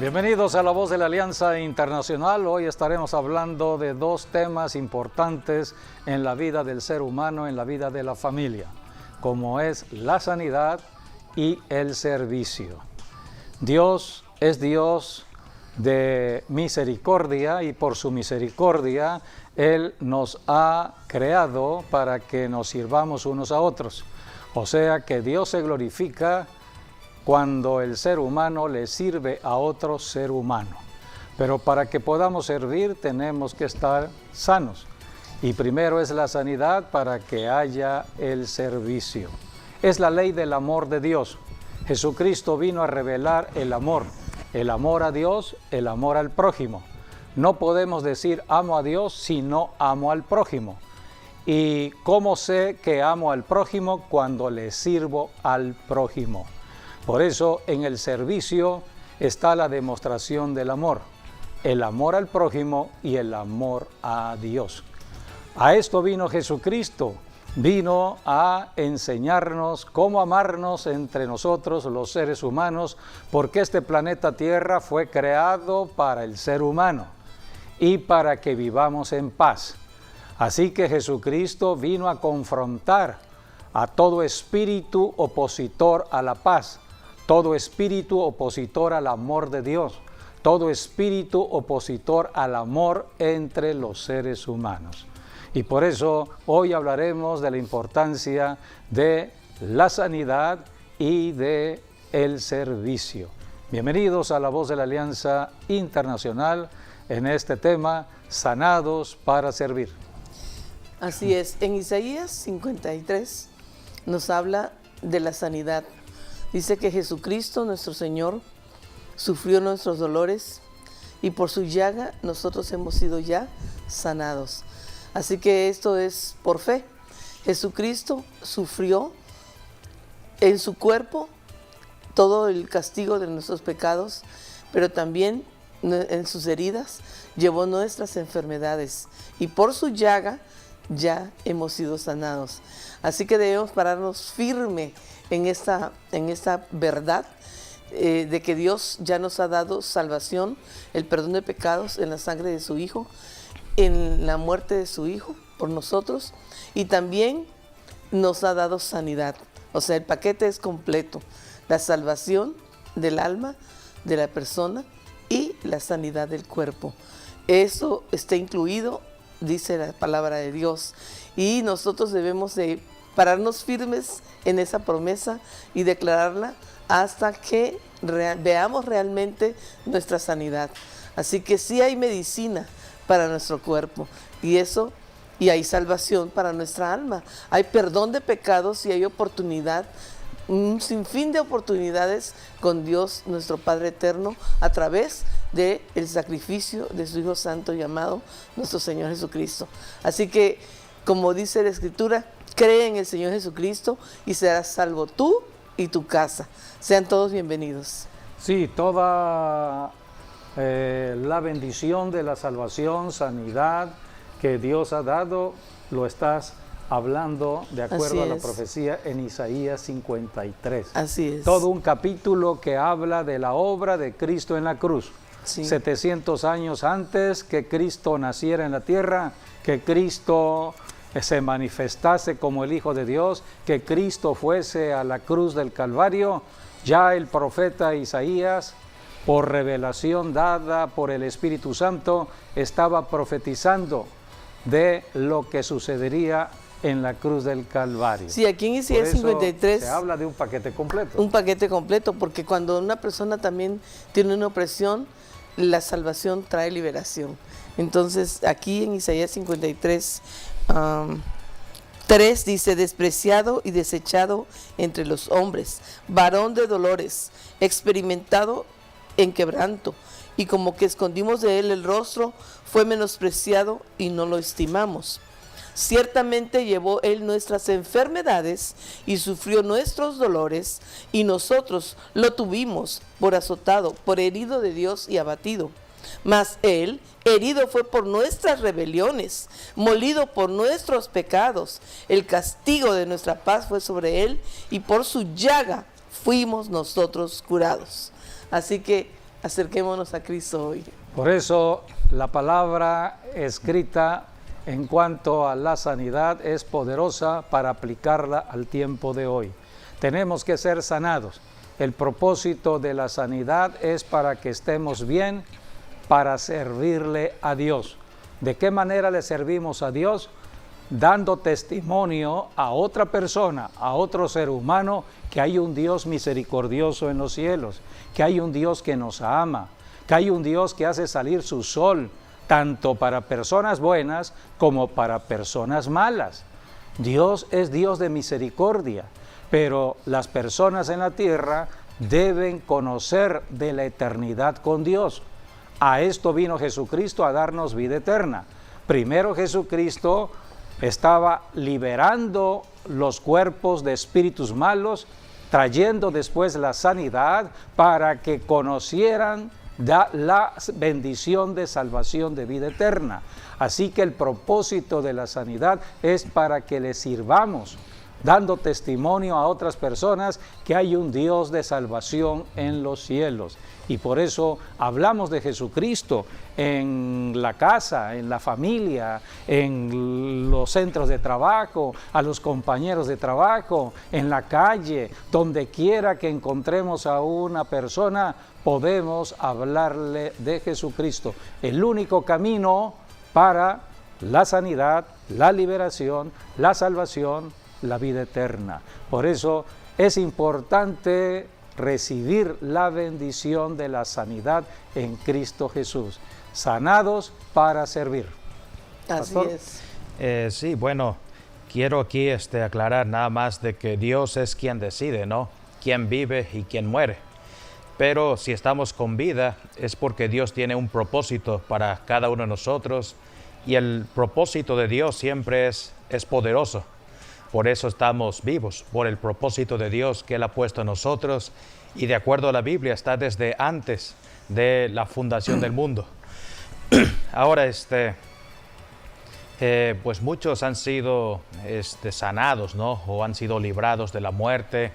Bienvenidos a La Voz de la Alianza Internacional. Hoy estaremos hablando de dos temas importantes en la vida del ser humano, en la vida de la familia, como es la sanidad y el servicio. Dios es Dios de misericordia y por su misericordia Él nos ha creado para que nos sirvamos unos a otros. O sea que Dios se glorifica cuando el ser humano le sirve a otro ser humano. Pero para que podamos servir tenemos que estar sanos. Y primero es la sanidad para que haya el servicio. Es la ley del amor de Dios. Jesucristo vino a revelar el amor a Dios, el amor al prójimo. No podemos decir amo a Dios si no amo al prójimo. ¿Y cómo sé que amo al prójimo? Cuando le sirvo al prójimo. Por eso en el servicio está la demostración del amor, el amor al prójimo y el amor a Dios. A esto vino Jesucristo, vino a enseñarnos cómo amarnos entre nosotros los seres humanos, porque este planeta Tierra fue creado para el ser humano y para que vivamos en paz. Así que Jesucristo vino a confrontar a todo espíritu opositor a la paz, todo espíritu opositor al amor de Dios, todo espíritu opositor al amor entre los seres humanos. Y por eso hoy hablaremos de la importancia de la sanidad y de el servicio. Bienvenidos a La Voz de la Alianza Internacional en este tema, sanados para servir. Así es, en Isaías 53 nos habla de la sanidad. Dice que Jesucristo, nuestro Señor, sufrió nuestros dolores y por su llaga nosotros hemos sido ya sanados. Así que esto es por fe. Jesucristo sufrió en su cuerpo todo el castigo de nuestros pecados, pero también en sus heridas llevó nuestras enfermedades y por su llaga ya hemos sido sanados. Así que debemos pararnos firme en esta verdad de que Dios ya nos ha dado salvación, el perdón de pecados en la sangre de su Hijo, en la muerte de su Hijo por nosotros, y también nos ha dado sanidad. O sea, el paquete es completo: la salvación del alma, de la persona, y la sanidad del cuerpo. Eso está incluido, dice la palabra de Dios, y nosotros debemos de pararnos firmes en esa promesa y declararla hasta que veamos realmente nuestra sanidad. Así que sí hay medicina para nuestro cuerpo y hay salvación para nuestra alma. Hay perdón de pecados y hay oportunidad, un sinfín de oportunidades con Dios, nuestro Padre eterno, a través del sacrificio de su Hijo Santo llamado nuestro Señor Jesucristo. Así que, como dice la Escritura, cree en el Señor Jesucristo y serás salvo tú y tu casa. Sean todos bienvenidos. Sí, toda la bendición de la salvación, sanidad que Dios ha dado, lo estás hablando de acuerdo a la profecía en Isaías 53. Así es. Todo un capítulo que habla de la obra de Cristo en la cruz. Sí. 700 años antes que Cristo naciera en la tierra, que Cristo se manifestase como el Hijo de Dios, que Cristo fuese a la cruz del Calvario, ya el profeta Isaías, por revelación dada por el Espíritu Santo, estaba profetizando de lo que sucedería en la cruz del Calvario. Sí, aquí en Isaías 53 se habla de un paquete completo. Un paquete completo, porque cuando una persona también tiene una opresión, la salvación trae liberación. Entonces, aquí en Isaías 53, 3 dice: despreciado y desechado entre los hombres, varón de dolores, experimentado en quebranto, y como que escondimos de él el rostro, fue menospreciado y no lo estimamos. Ciertamente llevó él nuestras enfermedades y sufrió nuestros dolores, y nosotros lo tuvimos por azotado, por herido de Dios y abatido. Mas él herido fue por nuestras rebeliones, molido por nuestros pecados. El castigo de nuestra paz fue sobre él, y por su llaga fuimos nosotros curados. Así que Acerquémonos a Cristo hoy. Por eso la palabra escrita en cuanto a la sanidad es poderosa para aplicarla al tiempo de hoy. Tenemos que ser sanados. El propósito de la sanidad es para que estemos bien, para servirle a Dios. ¿De qué manera le servimos a Dios? Dando testimonio a otra persona, a otro ser humano, que hay un Dios misericordioso en los cielos, que hay un Dios que nos ama, que hay un Dios que hace salir su sol, tanto para personas buenas como para personas malas. Dios es Dios de misericordia, pero las personas en la tierra deben conocer de la eternidad con Dios. A esto vino Jesucristo, a darnos vida eterna. Primero Jesucristo estaba liberando los cuerpos de espíritus malos, trayendo después la sanidad para que conocieran la bendición de salvación de vida eterna. Así que el propósito de la sanidad es para que le sirvamos, dando testimonio a otras personas que hay un Dios de salvación en los cielos. Y por eso hablamos de Jesucristo en la casa, en la familia, en los centros de trabajo, a los compañeros de trabajo, en la calle, donde quiera que encontremos a una persona, podemos hablarle de Jesucristo. El único camino para la sanidad, la liberación, la salvación, la vida eterna. Por eso es importante recibir la bendición de la sanidad en Cristo Jesús. Sanados para servir. Así Pastor. es. Sí, bueno, quiero aquí aclarar nada más de que Dios es quien decide, ¿no? Quién vive y quién muere. Pero si estamos con vida es porque Dios tiene un propósito para cada uno de nosotros y el propósito de Dios siempre es poderoso. Por eso estamos vivos, por el propósito de Dios que Él ha puesto en nosotros y de acuerdo a la Biblia está desde antes de la fundación del mundo. Ahora, pues muchos han sido sanados, ¿no? O han sido librados de la muerte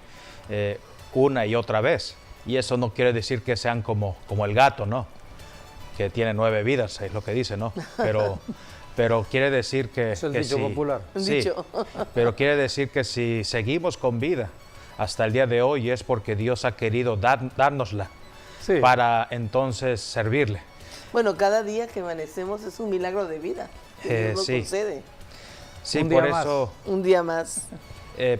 una y otra vez. Y eso no quiere decir que sean como el gato, ¿no? Que tiene 9 vidas, es lo que dice, ¿no? Pero quiere decir que... Es el dicho popular. Sí, pero quiere decir que si seguimos con vida hasta el día de hoy es porque Dios ha querido dárnosla para entonces servirle. Bueno, cada día que amanecemos es un milagro de vida. Dios nos concede. Sí, Un por día eso... Un día más.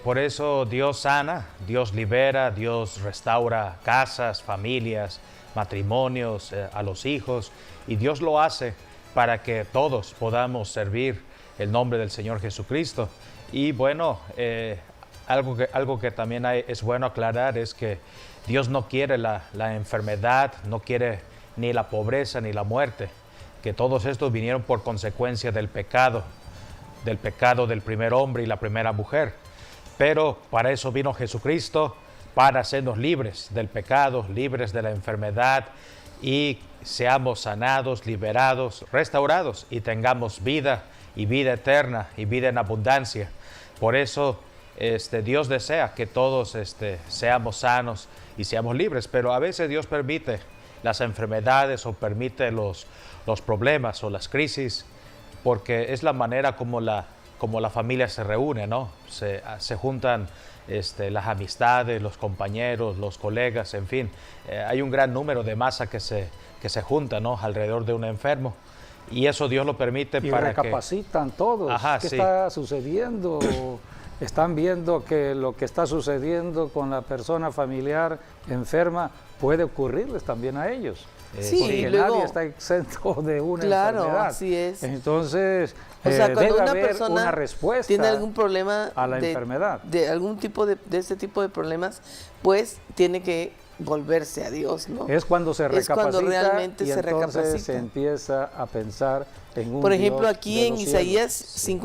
Por eso Dios sana, Dios libera, Dios restaura casas, familias, matrimonios, a los hijos, y Dios lo hace para que todos podamos servir el nombre del Señor Jesucristo. Y bueno, algo que también es bueno aclarar es que Dios no quiere la enfermedad, no quiere ni la pobreza ni la muerte, que todos estos vinieron por consecuencia del pecado del primer hombre y la primera mujer. Pero para eso vino Jesucristo, para hacernos libres del pecado, libres de la enfermedad y seamos sanados, liberados, restaurados y tengamos vida y vida eterna y vida en abundancia. Por eso Dios desea que todos seamos sanos y seamos libres, pero a veces Dios permite las enfermedades o permite los problemas o las crisis porque es la manera como la familia se reúne, ¿no? Se juntan las amistades, los compañeros, los colegas, en fin. Hay un gran número de masa que se junta, ¿no? Alrededor de un enfermo. Y eso Dios lo permite y para recapacitan todos. ¿Qué está sucediendo? Están viendo que lo que está sucediendo con la persona familiar enferma puede ocurrirles también a ellos. Porque luego, nadie está exento de una enfermedad. Así es. Entonces, o sea, cuando debe una haber persona una respuesta tiene algún problema a la enfermedad. De algún tipo de este tipo de problemas, pues tiene que volverse a Dios, ¿no? Es cuando se recapacita, cuando realmente y se entonces recapacita. se empieza a pensar en un Por ejemplo, Dios aquí de en los Isaías cielos.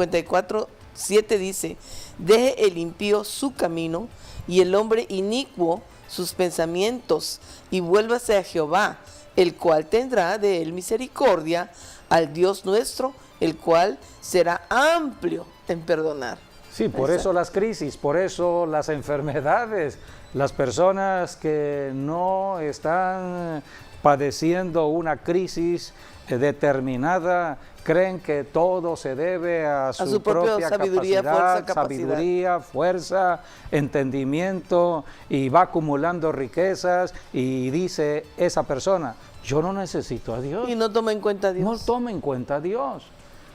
54:7 dice: deje el impío su camino y el hombre inicuo sus pensamientos y vuélvase a Jehová, el cual tendrá de él misericordia, al Dios nuestro, el cual será amplio en perdonar. Sí, por eso las crisis, por eso las enfermedades, las personas que no están padeciendo una crisis determinada, creen que todo se debe a su propia sabiduría, fuerza, entendimiento, y va acumulando riquezas, y dice esa persona, yo no necesito a Dios. Y no toma en cuenta a Dios. No toma en cuenta a Dios.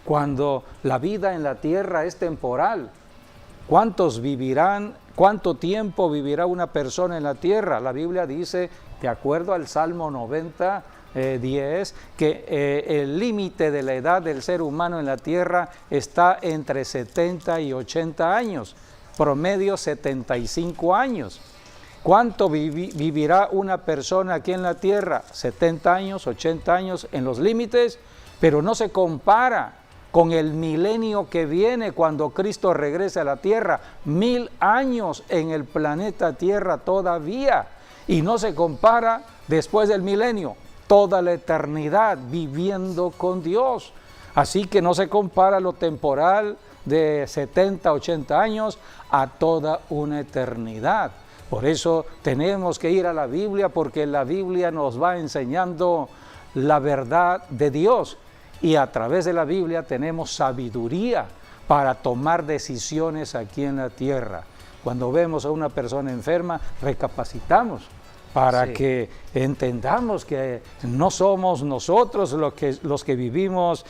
Cuando la vida en la tierra es temporal, ¿cuántos vivirán? ¿Cuánto tiempo vivirá una persona en la tierra? La Biblia dice, de acuerdo al Salmo 90, 10, que el límite de la edad del ser humano en la tierra está entre 70 y 80 años, promedio 75 años. ¿Cuánto vivirá una persona aquí en la tierra? 70 años, 80 años en los límites, pero no se compara con el milenio que viene cuando Cristo regrese a la tierra. 1000 años en el planeta Tierra todavía, y no se compara después del milenio, toda la eternidad viviendo con Dios. Así que no se compara lo temporal de 70, 80 años a toda una eternidad. Por eso tenemos que ir a la Biblia, porque la Biblia nos va enseñando la verdad de Dios, y a través de la Biblia tenemos sabiduría para tomar decisiones aquí en la tierra. Cuando vemos a una persona enferma, recapacitamos para que entendamos que no somos nosotros los que vivimos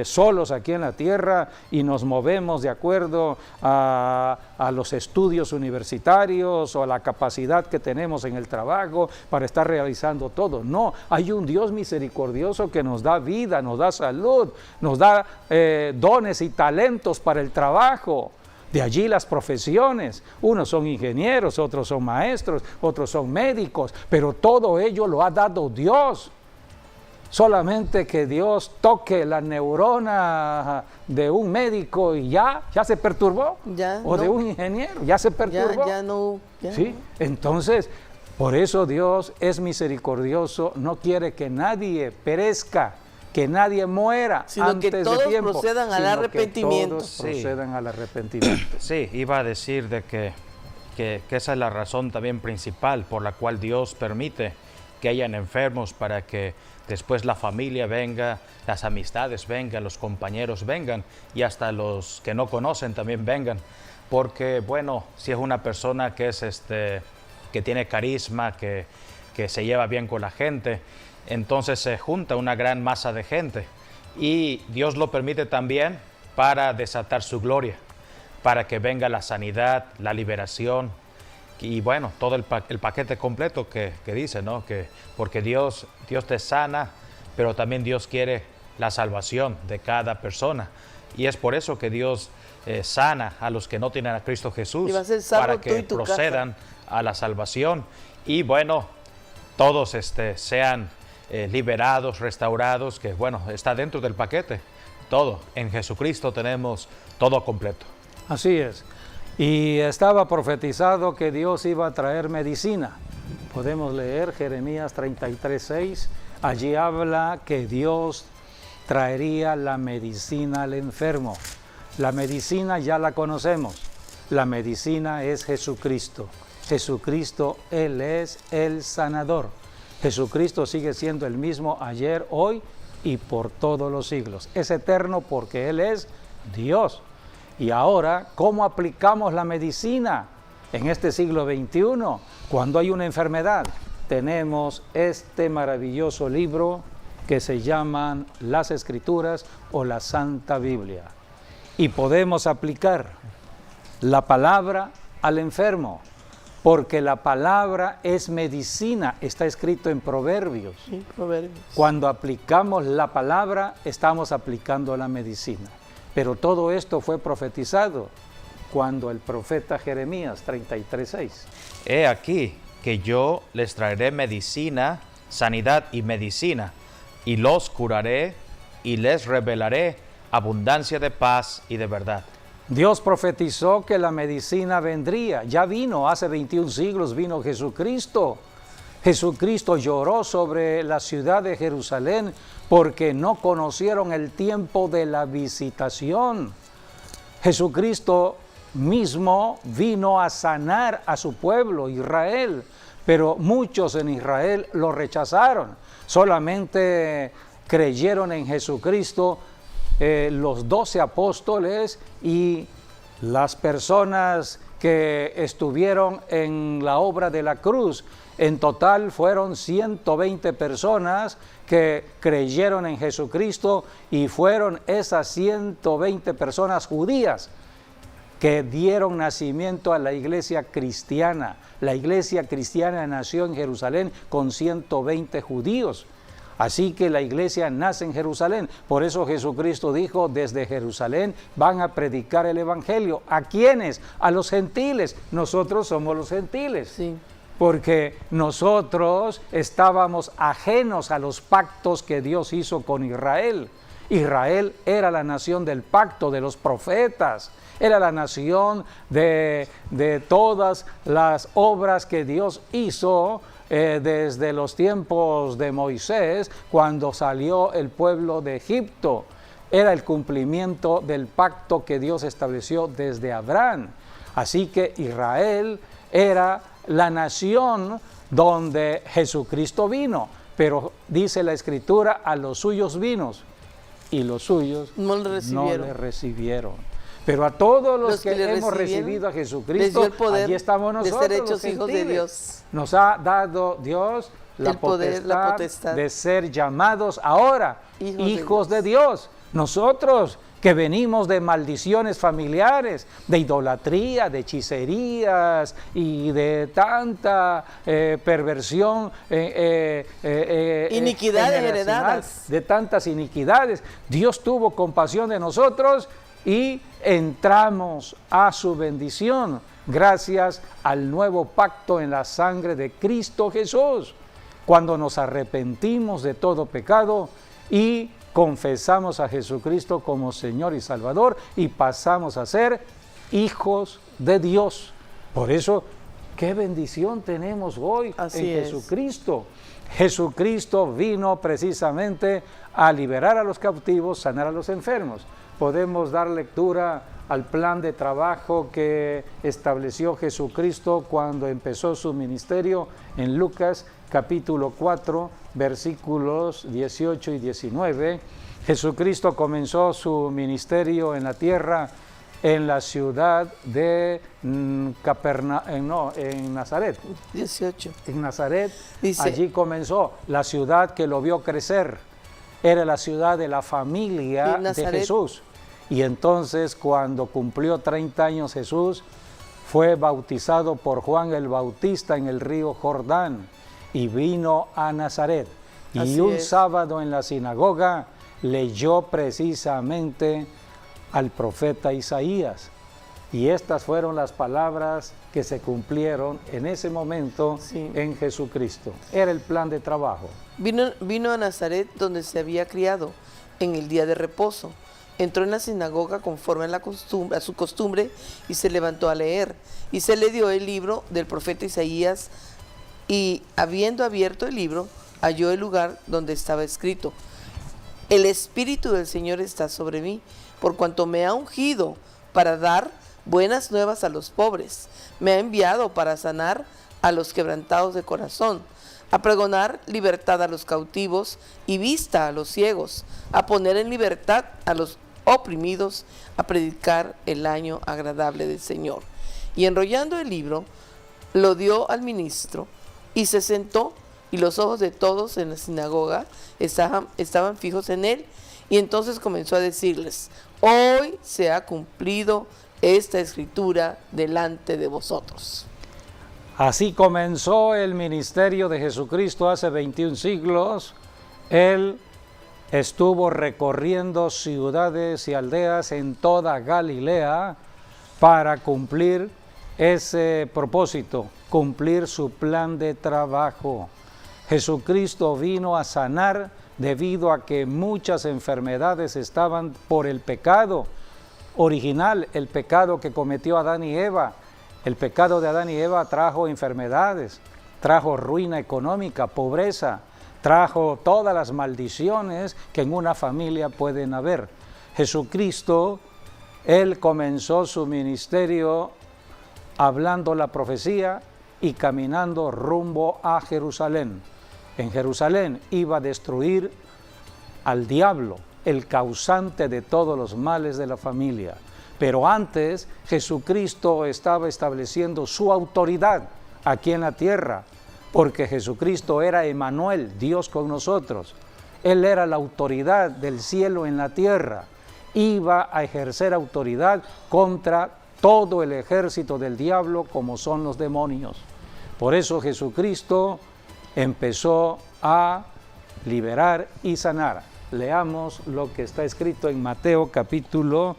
solos aquí en la tierra y nos movemos de acuerdo a los estudios universitarios o a la capacidad que tenemos en el trabajo para estar realizando todo. No, hay un Dios misericordioso que nos da vida, nos da salud, nos da dones y talentos para el trabajo. De allí las profesiones, unos son ingenieros, otros son maestros, otros son médicos, pero todo ello lo ha dado Dios. Solamente que Dios toque la neurona de un médico y ya se perturbó, o de un ingeniero, ya se perturbó. ¿Sí? Entonces, por eso Dios es misericordioso, no quiere que nadie perezca, que nadie muera, sino antes que todos de tiempo, procedan al arrepentimiento. Todos procedan al arrepentimiento. Sí, iba a decir de que esa es la razón también principal por la cual Dios permite que hayan enfermos, para que después la familia venga, las amistades vengan, los compañeros vengan, y hasta los que no conocen también vengan. Porque, bueno, si es una persona que es que tiene carisma, que se lleva bien con la gente, entonces se junta una gran masa de gente, y Dios lo permite también para desatar su gloria, para que venga la sanidad, la liberación, y bueno, todo el paquete completo que dice, ¿no? Porque Dios te sana, pero también Dios quiere la salvación de cada persona, y es por eso que Dios sana a los que no tienen a Cristo Jesús, para que procedan a la salvación, y bueno, todos sean liberados, restaurados, que bueno, está dentro del paquete, todo. En Jesucristo tenemos todo completo. Así es. Y estaba profetizado que Dios iba a traer medicina. Podemos leer Jeremías 33:6. Allí habla que Dios traería la medicina al enfermo. La medicina ya la conocemos. La medicina es Jesucristo. Jesucristo, Él es el sanador. Jesucristo sigue siendo el mismo ayer, hoy y por todos los siglos. Es eterno porque Él es Dios. Y ahora, ¿cómo aplicamos la medicina en este siglo XXI? Cuando hay una enfermedad, tenemos este maravilloso libro que se llaman las Escrituras o la Santa Biblia. Y podemos aplicar la palabra al enfermo, porque la palabra es medicina, está escrito en Proverbios. Sí, Proverbios. Cuando aplicamos la palabra, estamos aplicando la medicina. Pero todo esto fue profetizado cuando el profeta Jeremías 33:6. He aquí que yo les traeré medicina, sanidad y medicina, y los curaré y les revelaré abundancia de paz y de verdad. Dios profetizó que la medicina vendría. Ya vino, hace 21 siglos vino Jesucristo. Jesucristo lloró sobre la ciudad de Jerusalén porque no conocieron el tiempo de la visitación. Jesucristo mismo vino a sanar a su pueblo, Israel, pero muchos en Israel lo rechazaron. Solamente creyeron en Jesucristo los 12 apóstoles y las personas que estuvieron en la obra de la cruz. En total fueron 120 personas que creyeron en Jesucristo, y fueron esas 120 personas judías que dieron nacimiento a la iglesia cristiana. La iglesia cristiana nació en Jerusalén con 120 judíos. Así que la iglesia nace en Jerusalén. Por eso Jesucristo dijo, desde Jerusalén van a predicar el evangelio. ¿A quiénes? A los gentiles. Nosotros somos los gentiles. Sí. Porque nosotros estábamos ajenos a los pactos que Dios hizo con Israel. Israel era la nación del pacto, de los profetas. Era la nación de todas las obras que Dios hizo desde los tiempos de Moisés, cuando salió el pueblo de Egipto. Era el cumplimiento del pacto que Dios estableció desde Abraham. Así que Israel era la nación donde Jesucristo vino, pero dice la Escritura, a los suyos vino, y los suyos no le recibieron. Pero a todos los que le hemos recibido a les Jesucristo, dio el poder allí estamos nosotros, de ser hechos los hijos de Dios. Nos ha dado Dios la potestad de ser llamados ahora hijos de Dios. Nosotros que venimos de maldiciones familiares, de idolatría, de hechicerías y de tanta perversión, iniquidades heredadas, de tantas iniquidades. Dios tuvo compasión de nosotros y entramos a su bendición gracias al nuevo pacto en la sangre de Cristo Jesús. Cuando nos arrepentimos de todo pecado y confesamos a Jesucristo como Señor y Salvador, y pasamos a ser hijos de Dios. Por eso, qué bendición tenemos hoy en Jesucristo. Jesucristo vino precisamente a liberar a los cautivos, sanar a los enfermos. Podemos dar lectura al plan de trabajo que estableció Jesucristo cuando empezó su ministerio en Lucas capítulo 4, versículos 18 y 19. Jesucristo comenzó su ministerio en la tierra en la ciudad de en Nazaret. 18. En Nazaret, dice, allí comenzó la ciudad que lo vio crecer. Era la ciudad de la familia de Jesús. Y entonces, cuando cumplió 30 años Jesús, fue bautizado por Juan el Bautista en el río Jordán y vino a Nazaret. Y un sábado en la sinagoga leyó precisamente al profeta Isaías. Y estas fueron las palabras que se cumplieron en ese momento en Jesucristo. Era el plan de trabajo. Vino a Nazaret, donde se había criado, en el día de reposo. Entró en la sinagoga conforme a su costumbre y se levantó a leer. Y se le dio el libro del profeta Isaías, y habiendo abierto el libro, halló el lugar donde estaba escrito: El Espíritu del Señor está sobre mí, por cuanto me ha ungido para dar buenas nuevas a los pobres. Me ha enviado para sanar a los quebrantados de corazón, a pregonar libertad a los cautivos y vista a los ciegos, a poner en libertad a los oprimidos, a predicar el año agradable del Señor. Y enrollando el libro, lo dio al ministro y se sentó, y los ojos de todos en la sinagoga estaban fijos en él. Y entonces comenzó a decirles: hoy se ha cumplido esta escritura delante de vosotros. Así comenzó el ministerio de Jesucristo hace 21 siglos. Él estuvo recorriendo ciudades y aldeas en toda Galilea para cumplir ese propósito, cumplir su plan de trabajo. Jesucristo vino a sanar debido a que muchas enfermedades estaban por el pecado original, el pecado que cometió Adán y Eva. El pecado de Adán y Eva trajo enfermedades, trajo ruina económica, pobreza, trajo todas las maldiciones que en una familia pueden haber. Jesucristo, Él comenzó su ministerio hablando la profecía y caminando rumbo a Jerusalén. En Jerusalén iba a destruir al diablo, el causante de todos los males de la familia. Pero antes Jesucristo estaba estableciendo su autoridad aquí en la tierra, porque Jesucristo era Emmanuel, Dios con nosotros. Él era la autoridad del cielo en la tierra. Iba a ejercer autoridad contra todo el ejército del diablo, como son los demonios. Por eso Jesucristo empezó a liberar y sanar. Leamos lo que está escrito en Mateo capítulo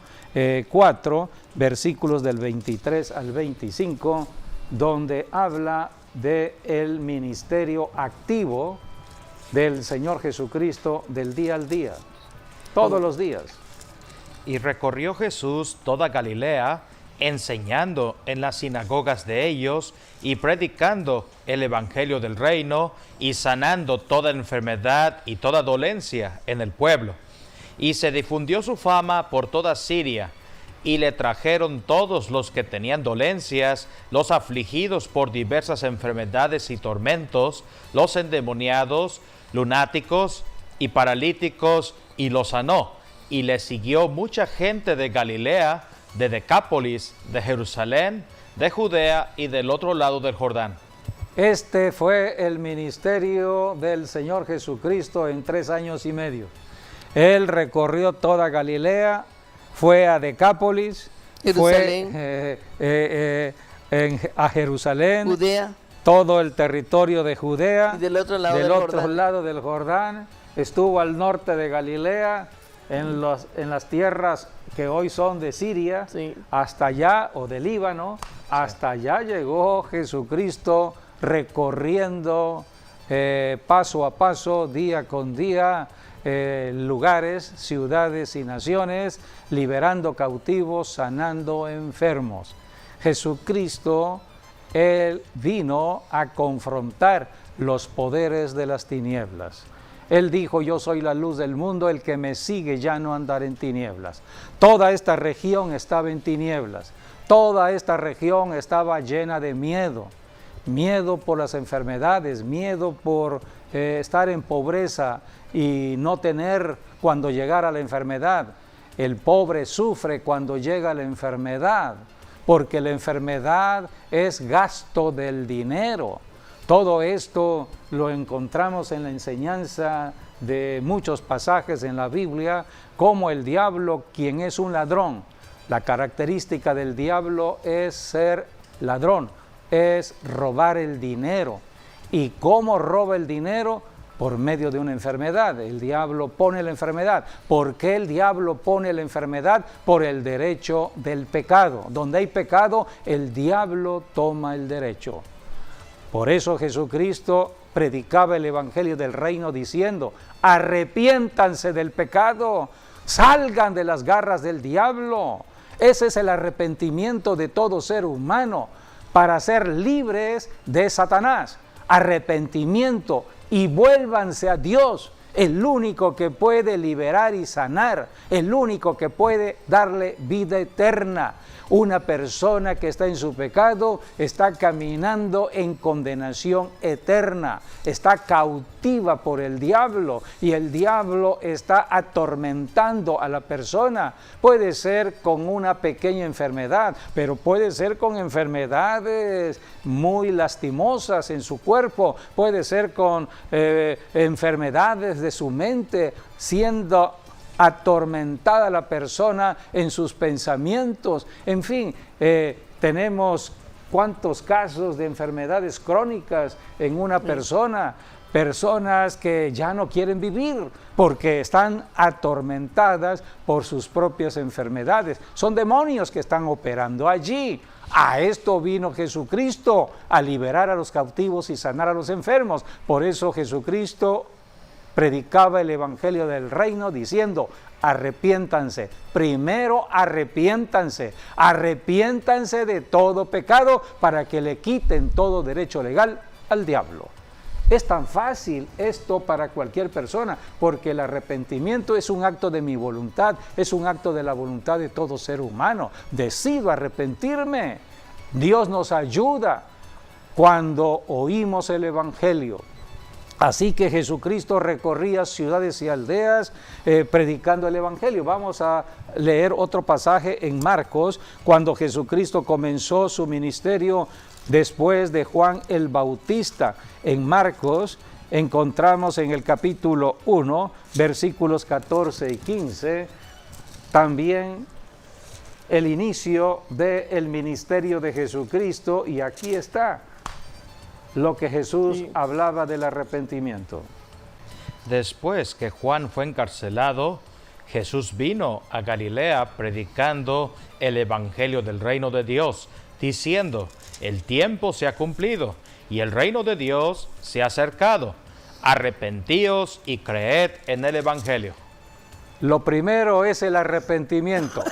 4, versículos del 23 al 25, donde habla del ministerio activo del Señor Jesucristo del día al día, todos los días. Y recorrió Jesús toda Galilea, enseñando en las sinagogas de ellos y predicando el evangelio del reino y sanando toda enfermedad y toda dolencia en el pueblo. Y se difundió su fama por toda Siria, y le trajeron todos los que tenían dolencias, los afligidos por diversas enfermedades y tormentos, los endemoniados, lunáticos y paralíticos, y los sanó. Y le siguió mucha gente de Galilea, de Decápolis, de Jerusalén, de Judea y del otro lado del Jordán. Este fue el ministerio del Señor Jesucristo en 3 años y medio. Él recorrió toda Galilea, fue a Decápolis, Jerusalén, fue a Jerusalén, Judea, todo el territorio de Judea, y del otro lado lado del Jordán, estuvo al norte de Galilea, en las tierras que hoy son de Siria, sí, hasta allá, o de Líbano, hasta allá llegó Jesucristo recorriendo paso a paso, día con día, lugares, ciudades y naciones, liberando cautivos, sanando enfermos. Jesucristo, Él vino a confrontar los poderes de las tinieblas. Él dijo: yo soy la luz del mundo, el que me sigue ya no andará en tinieblas. Toda esta región estaba en tinieblas, toda esta región estaba llena de miedo, miedo por las enfermedades, miedo por estar en pobreza y no tener cuando llegara la enfermedad. El pobre sufre cuando llega la enfermedad, porque la enfermedad es gasto del dinero. Todo esto lo encontramos en la enseñanza de muchos pasajes en la Biblia, como el diablo, quien es un ladrón. La característica del diablo es ser ladrón, es robar el dinero. ¿Y cómo roba el dinero? Por medio de una enfermedad. El diablo pone la enfermedad. ¿Por qué el diablo pone la enfermedad? Por el derecho del pecado. Donde hay pecado, el diablo toma el derecho. Por eso Jesucristo predicaba el evangelio del reino diciendo: arrepiéntanse del pecado, salgan de las garras del diablo. Ese es el arrepentimiento de todo ser humano, para ser libres de Satanás. Arrepentimiento y vuélvanse a Dios, el único que puede liberar y sanar, el único que puede darle vida eterna. Una persona que está en su pecado está caminando en condenación eterna, está cautiva por el diablo, y el diablo está atormentando a la persona. Puede ser con una pequeña enfermedad, pero puede ser con enfermedades muy lastimosas en su cuerpo, puede ser con enfermedades de su mente, siendo atormentada la persona en sus pensamientos. En fin, tenemos cuántos casos de enfermedades crónicas en una persona, personas que ya no quieren vivir porque están atormentadas por sus propias enfermedades. Son demonios que están operando allí. A esto vino Jesucristo, a liberar a los cautivos y sanar a los enfermos. Por eso Jesucristo predicaba el evangelio del reino diciendo: arrepiéntanse. Primero arrepiéntanse, arrepiéntanse de todo pecado para que le quiten todo derecho legal al diablo. Es tan fácil esto para cualquier persona, porque el arrepentimiento es un acto de mi voluntad, es un acto de la voluntad de todo ser humano. Decido arrepentirme. Dios nos ayuda cuando oímos el Evangelio. Así que Jesucristo recorría ciudades y aldeas predicando el Evangelio. Vamos a leer otro pasaje en Marcos, cuando Jesucristo comenzó su ministerio después de Juan el Bautista. En Marcos encontramos en el capítulo 1, versículos 14 y 15, también el inicio del ministerio de Jesucristo, y aquí está lo que Jesús hablaba del arrepentimiento. Después que Juan fue encarcelado, Jesús vino a Galilea predicando el evangelio del reino de Dios, diciendo: el tiempo se ha cumplido y el reino de Dios se ha acercado. Arrepentíos y creed en el evangelio. Lo primero es el arrepentimiento.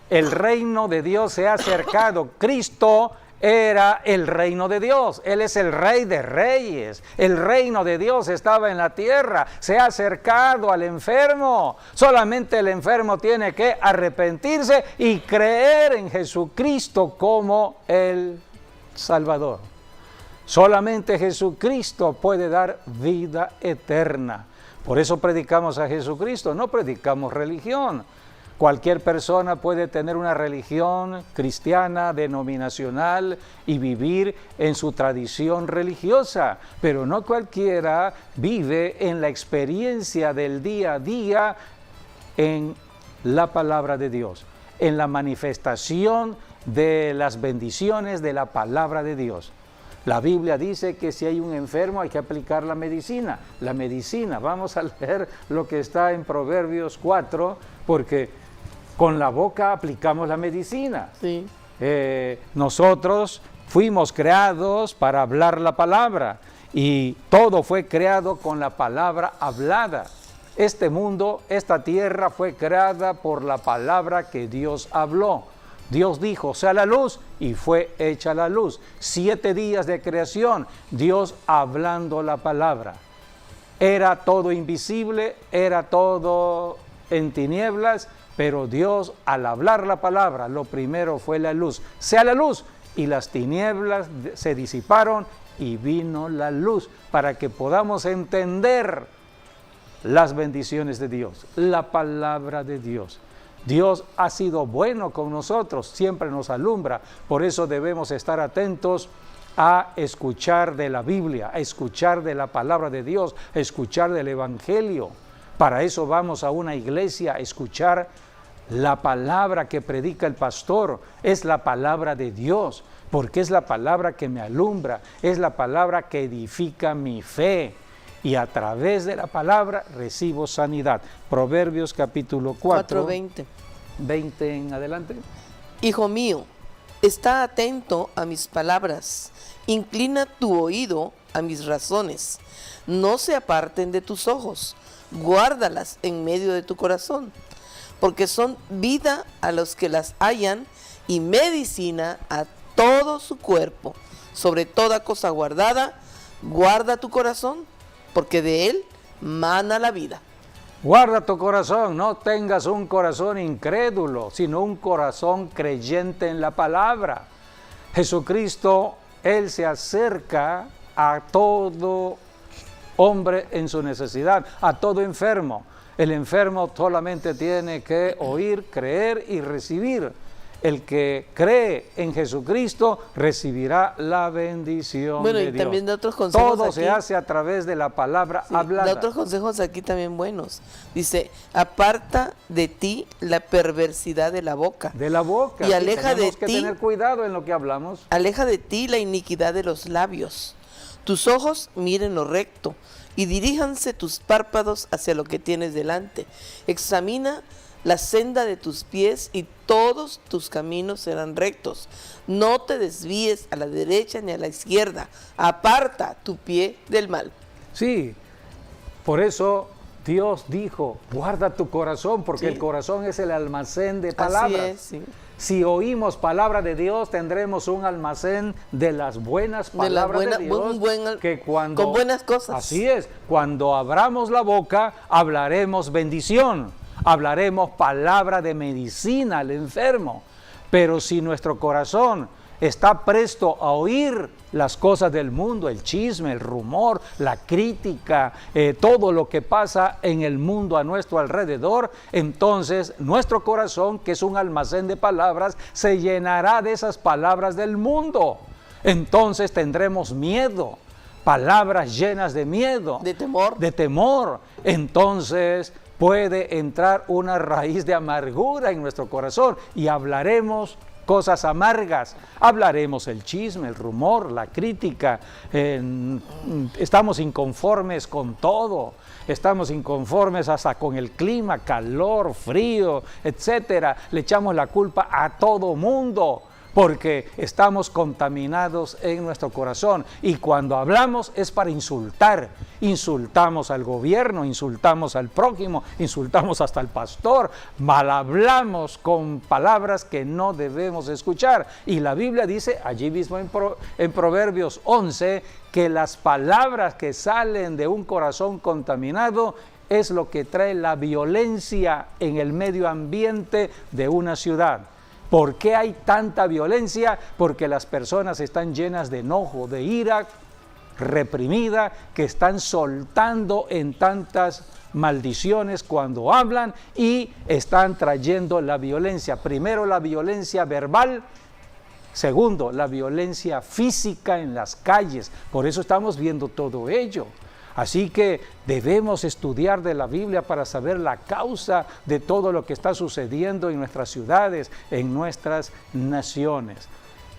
El reino de Dios se ha acercado. Cristo era el reino de Dios. Él es el Rey de Reyes. El reino de Dios estaba en la tierra. Se ha acercado al enfermo. Solamente el enfermo tiene que arrepentirse y creer en Jesucristo como el Salvador. Solamente Jesucristo puede dar vida eterna. Por eso predicamos a Jesucristo, no predicamos religión. Cualquier persona puede tener una religión cristiana, denominacional, y vivir en su tradición religiosa, pero no cualquiera vive en la experiencia del día a día en la palabra de Dios, en la manifestación de las bendiciones de la palabra de Dios. La Biblia dice que si hay un enfermo hay que aplicar la medicina. La medicina, vamos a leer lo que está en Proverbios 4, porque con la boca aplicamos la medicina. Sí. Nosotros fuimos creados para hablar la palabra y todo fue creado con la palabra hablada. Este mundo, esta tierra fue creada por la palabra que Dios habló. Dios dijo, sea la luz, y fue hecha la luz. 7 días de creación, Dios hablando la palabra. Era todo invisible, era todo en tinieblas, pero Dios, al hablar la palabra, lo primero fue la luz. Sea la luz, y las tinieblas se disiparon y vino la luz, para que podamos entender las bendiciones de Dios, la palabra de Dios. Dios ha sido bueno con nosotros, siempre nos alumbra, por eso debemos estar atentos a escuchar de la Biblia, a escuchar de la palabra de Dios, a escuchar del Evangelio. Para eso vamos a una iglesia a escuchar la palabra que predica el pastor, es la palabra de Dios, porque es la palabra que me alumbra, es la palabra que edifica mi fe. Y a través de la palabra recibo sanidad. Proverbios capítulo 4, 20 en adelante. Hijo mío, está atento a mis palabras, inclina tu oído a mis razones, no se aparten de tus ojos, guárdalas en medio de tu corazón, porque son vida a los que las hallan y medicina a todo su cuerpo. Sobre toda cosa guardada, guarda tu corazón, porque de él mana la vida. Guarda tu corazón, no tengas un corazón incrédulo, sino un corazón creyente en la palabra. Jesucristo, Él se acerca a todo hombre en su necesidad, a todo enfermo. El enfermo solamente tiene que oír, creer y recibir. El que cree en Jesucristo recibirá la bendición de Dios. Bueno, y también de otros consejos. Todo aquí se hace a través de la palabra hablada. De otros consejos aquí también buenos. Dice, aparta de ti la perversidad de la boca. De la boca. Y aleja de ti. Tenemos que tener cuidado en lo que hablamos. Aleja de ti la iniquidad de los labios. Tus ojos miren lo recto y diríjanse tus párpados hacia lo que tienes delante. Examina la senda de tus pies y todos tus caminos serán rectos. No te desvíes a la derecha ni a la izquierda. Aparta tu pie del mal. Sí, por eso Dios dijo, guarda tu corazón, porque el corazón es el almacén de palabras. Así es, sí. Si oímos palabra de Dios, tendremos un almacén de las buenas palabras de Dios, con buenas cosas. Así es, cuando abramos la boca, hablaremos bendición. Hablaremos palabra de medicina al enfermo, pero si nuestro corazón está presto a oír las cosas del mundo, el chisme, el rumor, la crítica, todo lo que pasa en el mundo a nuestro alrededor, entonces nuestro corazón, que es un almacén de palabras, se llenará de esas palabras del mundo. Entonces tendremos miedo, palabras llenas de miedo, de temor. De temor. Entonces puede entrar una raíz de amargura en nuestro corazón y hablaremos cosas amargas, hablaremos el chisme, el rumor, la crítica, estamos inconformes con todo, estamos inconformes hasta con el clima, calor, frío, etcétera, le echamos la culpa a todo mundo, porque estamos contaminados en nuestro corazón y cuando hablamos es para insultar, insultamos al gobierno, insultamos al prójimo, insultamos hasta al pastor, mal hablamos con palabras que no debemos escuchar y la Biblia dice allí mismo en Proverbios 11 que las palabras que salen de un corazón contaminado es lo que trae la violencia en el medio ambiente de una ciudad. ¿Por qué hay tanta violencia? Porque las personas están llenas de enojo, de ira reprimida, que están soltando en tantas maldiciones cuando hablan y están trayendo la violencia. Primero la violencia verbal, segundo la violencia física en las calles. Por eso estamos viendo todo ello. Así que debemos estudiar de la Biblia para saber la causa de todo lo que está sucediendo en nuestras ciudades, en nuestras naciones.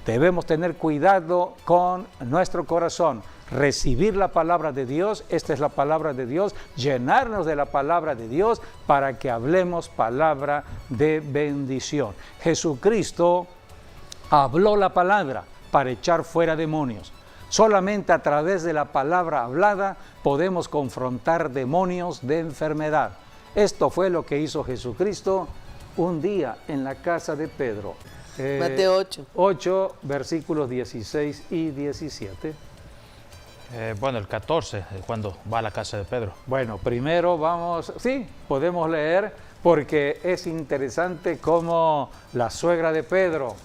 Debemos tener cuidado con nuestro corazón, recibir la palabra de Dios, esta es la palabra de Dios, llenarnos de la palabra de Dios para que hablemos palabra de bendición. Jesucristo habló la palabra para echar fuera demonios. Solamente a través de la palabra hablada podemos confrontar demonios de enfermedad. Esto fue lo que hizo Jesucristo un día en la casa de Pedro. Mateo 8, versículos 16 y 17. Bueno, el 14, cuando va a la casa de Pedro. Bueno, primero vamos, sí, podemos leer porque es interesante cómo la suegra de Pedro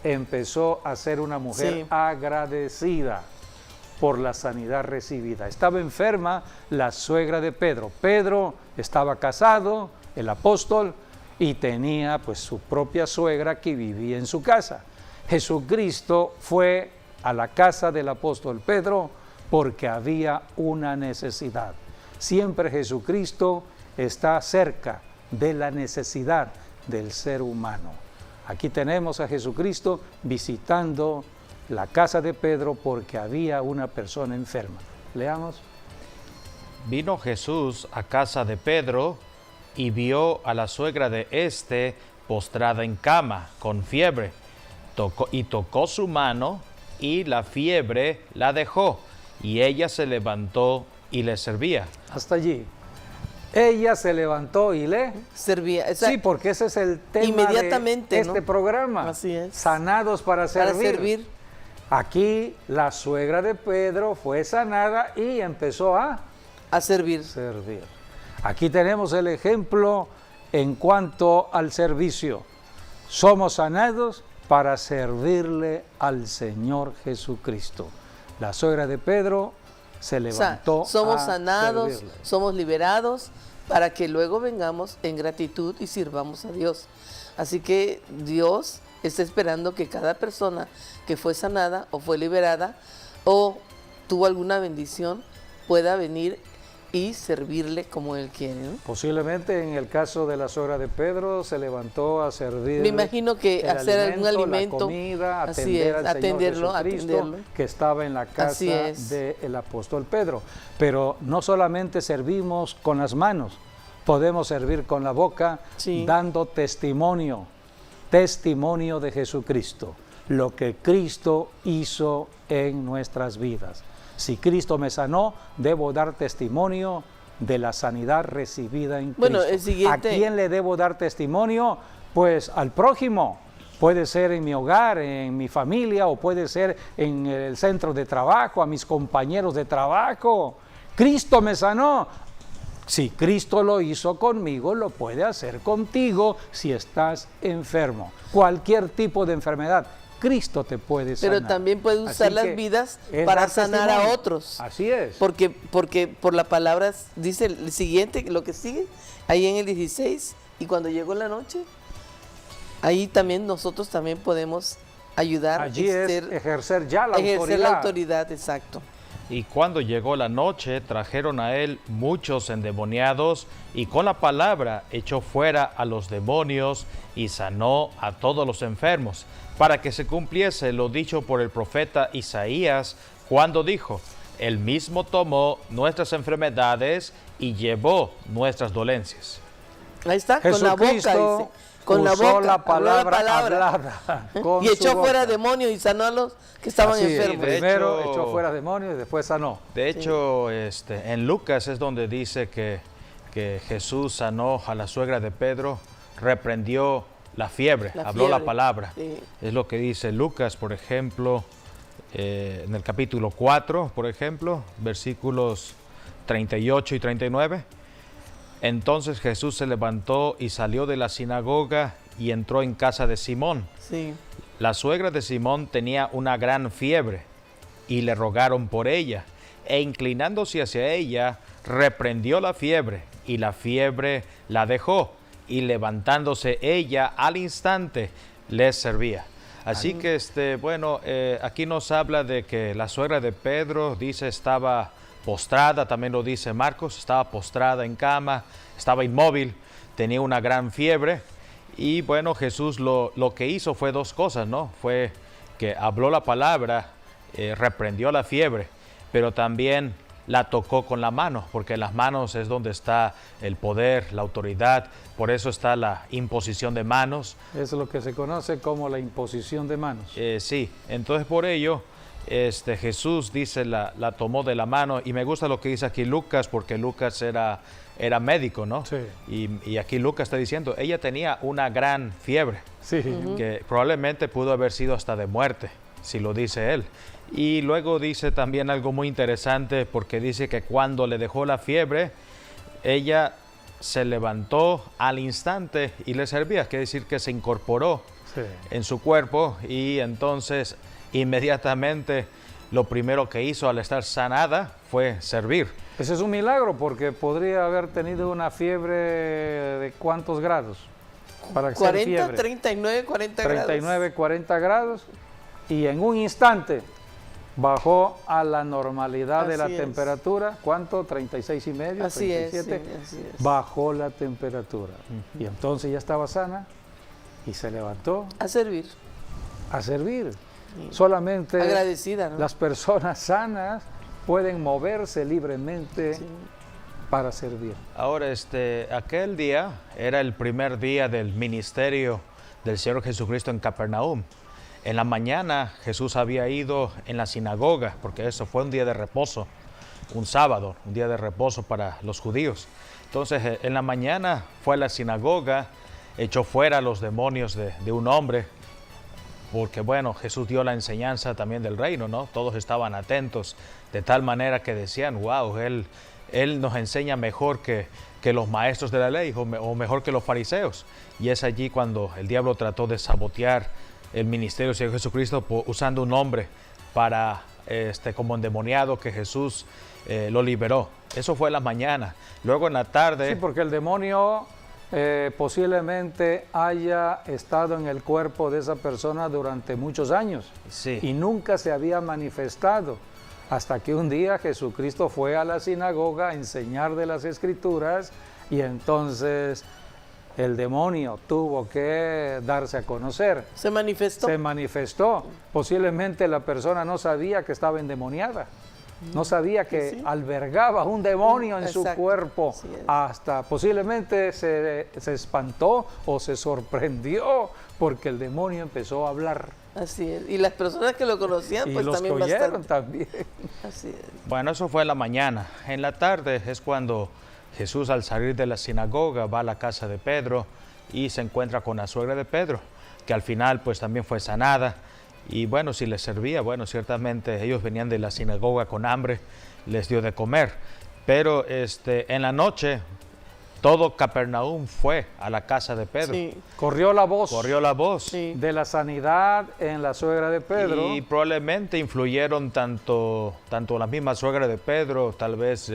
empezó a ser una mujer agradecida por la sanidad recibida. Estaba enferma la suegra de Pedro. Pedro estaba casado, el apóstol, y tenía pues su propia suegra que vivía en su casa. Jesucristo fue a la casa del apóstol Pedro porque había una necesidad. Siempre Jesucristo está cerca de la necesidad del ser humano. Aquí tenemos a Jesucristo visitando la casa de Pedro porque había una persona enferma. Leamos. Vino Jesús a casa de Pedro y vio a la suegra de éste postrada en cama, con fiebre. Tocó su mano y la fiebre la dejó, y ella se levantó y le servía. Hasta allí. Ella se levantó y le servía. Sí, porque ese es el tema inmediatamente, de este programa. Así es. Sanados para servir. Aquí la suegra de Pedro fue sanada y empezó a servir. Aquí tenemos el ejemplo en cuanto al servicio. Somos sanados para servirle al Señor Jesucristo. La suegra de Pedro se levantó. Somos sanados, servirle. somos liberados para que luego vengamos en gratitud y sirvamos a Dios. Así que Dios está esperando que cada persona que fue sanada o fue liberada o tuvo alguna bendición pueda venir y servirle como Él quiere, ¿no? Posiblemente en el caso de la suegra de Pedro se levantó a servir. Me imagino que hacer algún alimento, la comida, atenderlo, que estaba en la casa del apóstol Pedro. Pero no solamente servimos con las manos, podemos servir con la boca, dando testimonio de Jesucristo, lo que Cristo hizo en nuestras vidas. Si Cristo me sanó, debo dar testimonio de la sanidad recibida en Cristo. Bueno, el siguiente... ¿A quién le debo dar testimonio? Pues al prójimo. Puede ser en mi hogar, en mi familia, o puede ser en el centro de trabajo, a mis compañeros de trabajo. Cristo me sanó. Si Cristo lo hizo conmigo, lo puede hacer contigo si estás enfermo. Cualquier tipo de enfermedad. Cristo te puede sanar. Pero también puede usar Así las que vidas es para dar sanar testimonio. a otros. Así es. Porque por la palabra dice el siguiente, lo que sigue, ahí en el 16, y cuando llegó la noche, ahí también nosotros también podemos ayudar, Allí es ejercer ya la ejercer la autoridad, exacto. Y cuando llegó la noche, trajeron a él muchos endemoniados, y con la palabra echó fuera a los demonios y sanó a todos los enfermos, para que se cumpliese lo dicho por el profeta Isaías, cuando dijo: Él mismo tomó nuestras enfermedades y llevó nuestras dolencias. Ahí está, con la boca, Jesucristo dice. Con la usó boca, la habló palabra hablada con y echó su fuera boca. demonios y sanó a los que estaban Así es, enfermos. de primero hecho- echó fuera demonios y después sanó. De hecho, en Lucas es donde dice que Jesús sanó a la suegra de Pedro, reprendió la fiebre, La habló la fiebre, palabra. sí. Es lo que dice Lucas, por ejemplo, en el capítulo 4, por ejemplo, versículos 38 y 39. Entonces Jesús se levantó y salió de la sinagoga y entró en casa de Simón. Sí. La suegra de Simón tenía una gran fiebre y le rogaron por ella, e inclinándose hacia ella, reprendió la fiebre, y la fiebre la dejó, y levantándose ella al instante les servía. Así que aquí nos habla de que la suegra de Pedro, dice, estaba postrada, también lo dice Marcos, estaba postrada en cama, estaba inmóvil, tenía una gran fiebre. Y bueno, Jesús lo que hizo fue dos cosas, ¿no? Fue que habló la palabra, reprendió la fiebre, pero también la tocó con la mano, porque en las manos es donde está el poder, la autoridad. Por eso está la imposición de manos. Es lo que se conoce como la imposición de manos. Sí, entonces por ello Jesús dice la tomó de la mano, y me gusta lo que dice aquí Lucas, porque Lucas era médico, ¿no? Sí. Y aquí Lucas está diciendo, ella tenía una gran fiebre, Sí. que probablemente pudo haber sido hasta de muerte, si lo dice él. Y luego dice también algo muy interesante, porque dice que cuando le dejó la fiebre, ella se levantó al instante y le servía, quiere decir que se incorporó Sí. en su cuerpo, y entonces inmediatamente lo primero que hizo al estar sanada fue servir. Ese es un milagro porque podría haber tenido una fiebre de ¿cuántos grados? Para ser 40, fiebre. 39, 40 grados. 39, 40 grados, y en un instante bajó a la normalidad de la Así es. temperatura. ¿Cuánto? 36 y medio, Así es, 37. sí, así es. Bajó la temperatura. Y entonces ya estaba sana y se levantó A servir. a servir. Solamente Agradecida, ¿no? las personas sanas pueden moverse libremente para servir. Ahora, aquel día era el primer día del ministerio del Señor Jesucristo en Capernaum. En la mañana Jesús había ido en la sinagoga, porque eso fue un día de reposo, un sábado, un día de reposo para los judíos. Entonces, en la mañana fue a la sinagoga, echó fuera los demonios de un hombre, porque bueno, Jesús dio la enseñanza también del reino, ¿no? Todos estaban atentos, de tal manera que decían, wow, Él nos enseña mejor que los maestros de la ley, o mejor que los fariseos. Y es allí cuando el diablo trató de sabotear el ministerio del Señor Jesucristo usando un hombre para, como endemoniado, que Jesús lo liberó. Eso fue en la mañana. Luego en la tarde... Sí, porque el demonio posiblemente haya estado en el cuerpo de esa persona durante muchos años Sí. y nunca se había manifestado, hasta que un día Jesucristo fue a la sinagoga a enseñar de las Escrituras, y entonces el demonio tuvo que darse a conocer. Se manifestó. Se manifestó. Posiblemente la persona no sabía que estaba endemoniada. No sabía que Sí. albergaba un demonio en su Exacto. cuerpo. Así es. Hasta posiblemente se espantó o se sorprendió porque el demonio empezó a hablar. Así es. Y las personas que lo conocían, Y pues los también que oyeron bastante. también. Así es. Bueno, eso fue en la mañana. En la tarde es cuando Jesús, al salir de la sinagoga, va a la casa de Pedro y se encuentra con la suegra de Pedro, que al final pues también fue sanada. Y bueno, si les servía, bueno, ciertamente ellos venían de la sinagoga con hambre, les dio de comer. Pero en la noche todo Capernaum fue a la casa de Pedro. Sí, Corrió la voz Corrió la voz. sí. de la sanidad en la suegra de Pedro. Y probablemente influyeron tanto la misma suegra de Pedro, tal vez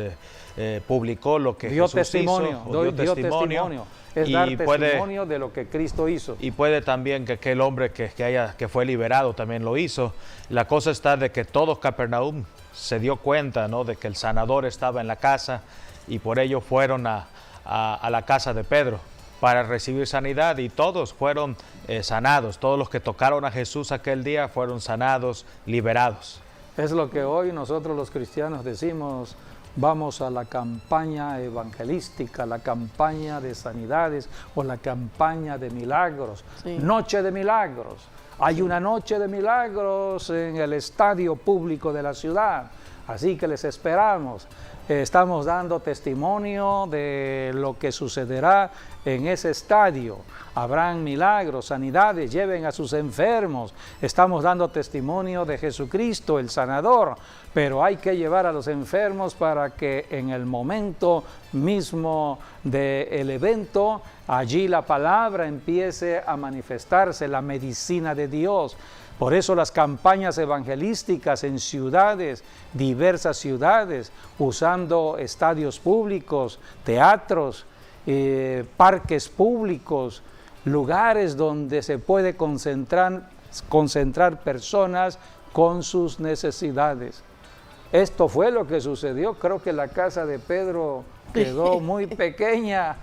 publicó lo que dio Jesús testimonio, hizo, o dio testimonio. Es y dar testimonio de lo que Cristo hizo. Y puede también que aquel hombre que fue liberado también lo hizo. La cosa está de que todo Capernaum se dio cuenta, ¿no?, de que el sanador estaba en la casa, y por ello fueron a la casa de Pedro para recibir sanidad, y todos fueron sanados. Todos los que tocaron a Jesús aquel día fueron sanados, liberados. Es lo que hoy nosotros los cristianos decimos: vamos a la campaña evangelística, la campaña de sanidades o la campaña de milagros. Sí. Noche de milagros. Hay una noche de milagros en el estadio público de la ciudad, así que les esperamos. Estamos dando testimonio de lo que sucederá en ese estadio. Habrán milagros, sanidades, lleven a sus enfermos. Estamos dando testimonio de Jesucristo, el sanador, pero hay que llevar a los enfermos para que en el momento mismo del evento, allí la palabra empiece a manifestarse, la medicina de Dios. Por eso las campañas evangelísticas en ciudades, diversas ciudades, usando estadios públicos, teatros, parques públicos, lugares donde se puede concentrar personas con sus necesidades. Esto fue lo que sucedió. Creo que la casa de Pedro quedó muy pequeña.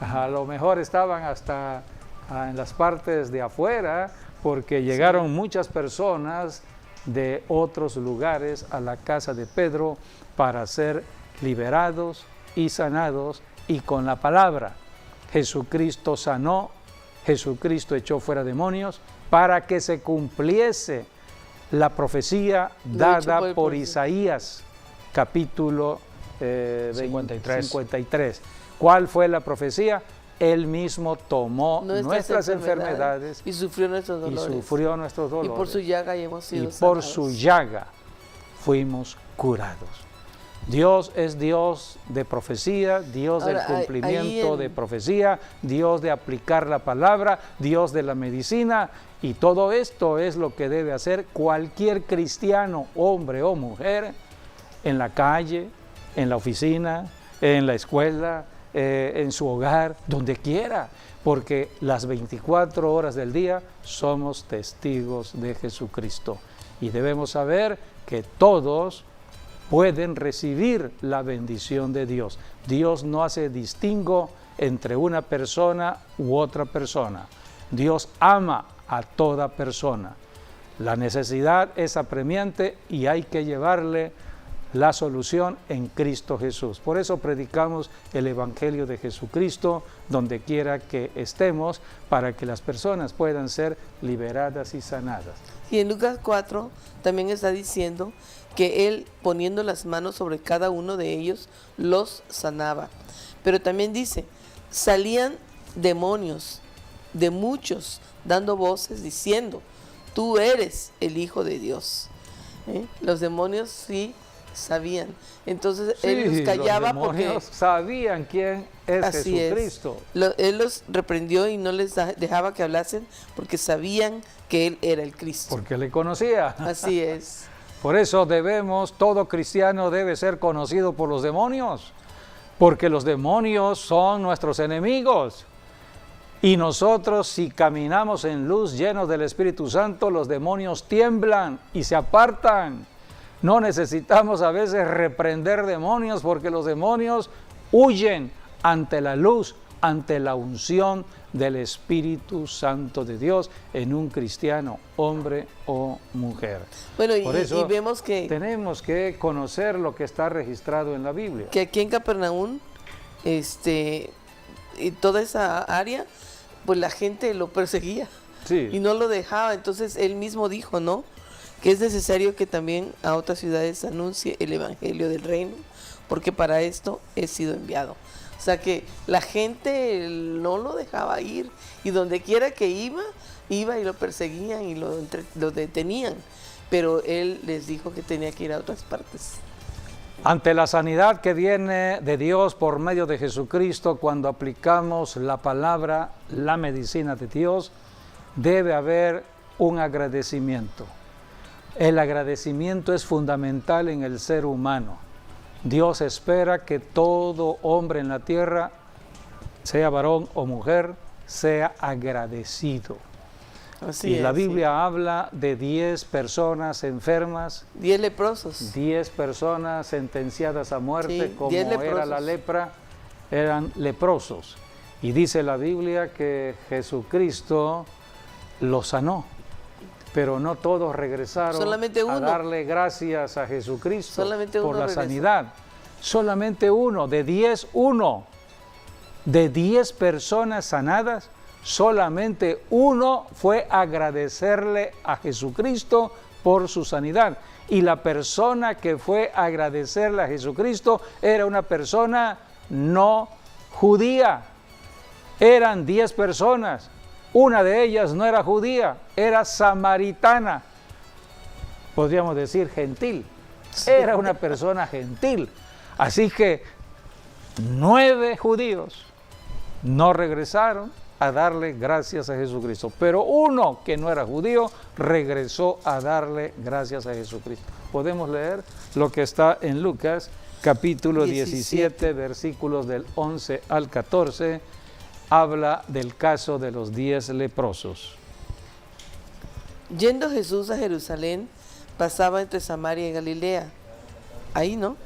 A lo mejor estaban hasta en las partes de afuera, porque llegaron muchas personas de otros lugares a la casa de Pedro para ser liberados y sanados, y con la palabra. Jesucristo sanó, Jesucristo echó fuera demonios para que se cumpliese la profecía dada por Isaías, capítulo 53. ¿Cuál fue la profecía? Él mismo tomó nuestras enfermedades y sufrió nuestros dolores. Y por su llaga hemos sido sanados. Por su llaga fuimos curados. Dios es Dios de profecía, Dios del cumplimiento de profecía, Dios de aplicar la palabra, Dios de la medicina, y todo esto es lo que debe hacer cualquier cristiano, hombre o mujer, en la calle, en la oficina, en la escuela, en su hogar, donde quiera, porque las 24 horas del día somos testigos de Jesucristo, y debemos saber que todos pueden recibir la bendición de Dios. Dios no hace distingo entre una persona u otra persona. Dios ama a toda persona. La necesidad es apremiante y hay que llevarle la solución en Cristo Jesús. Por eso predicamos el Evangelio de Jesucristo donde quiera que estemos, para que las personas puedan ser liberadas y sanadas. Y en Lucas 4 también está diciendo que Él, poniendo las manos sobre cada uno de ellos, los sanaba. Pero también dice, salían demonios de muchos, dando voces, diciendo, tú eres el Hijo de Dios. Los demonios sí sabían. Entonces Él los callaba, los demonios porque sabían quién es así Jesucristo. Él los reprendió y no les dejaba que hablasen, porque sabían que Él era el Cristo. Porque le conocía. Así es. Por eso todo cristiano debe ser conocido por los demonios, porque los demonios son nuestros enemigos. Y nosotros, si caminamos en luz llenos del Espíritu Santo, los demonios tiemblan y se apartan. No necesitamos a veces reprender demonios, porque los demonios huyen ante la luz, ante la unción del Espíritu Santo de Dios en un cristiano, hombre o mujer. Bueno, Por eso y vemos que tenemos que conocer lo que está registrado en la Biblia. que aquí en Capernaum, y toda esa área, pues la gente lo perseguía Sí. y no lo dejaba. Entonces Él mismo dijo, ¿no?, que es necesario que también a otras ciudades anuncie el Evangelio del Reino, porque para esto he sido enviado. O sea que la gente no lo dejaba ir, y donde quiera que iba y lo perseguían y lo detenían, pero Él les dijo que tenía que ir a otras partes. Ante la sanidad que viene de Dios por medio de Jesucristo, cuando aplicamos la palabra, la medicina de Dios, debe haber un agradecimiento. El agradecimiento es fundamental en el ser humano. Dios espera que todo hombre en la tierra, sea varón o mujer, sea agradecido. Así y la es, Biblia sí. habla de 10 personas enfermas, 10 leprosos. 10 personas sentenciadas a muerte, Sí, como 10 era leprosos. la lepra, eran leprosos. Y dice la Biblia que Jesucristo los sanó, pero no todos regresaron Solamente a uno. darle gracias a Jesucristo Solamente por uno la regresó. sanidad. Solamente uno, de 10, uno. De 10 personas sanadas, solamente uno fue a agradecerle a Jesucristo por su sanidad. Y la persona que fue a agradecerle a Jesucristo era una persona no judía. Eran 10 personas. Una de ellas no era judía, era samaritana. Podríamos decir gentil. Era una persona gentil. Así que 9 judíos no regresaron a darle gracias a Jesucristo, pero uno que no era judío regresó a darle gracias a Jesucristo. Podemos leer lo que está en Lucas capítulo 17, versículos del 11 al 14, habla del caso de los 10 leprosos. Yendo Jesús a Jerusalén, pasaba entre Samaria y Galilea. Ahí, ¿no?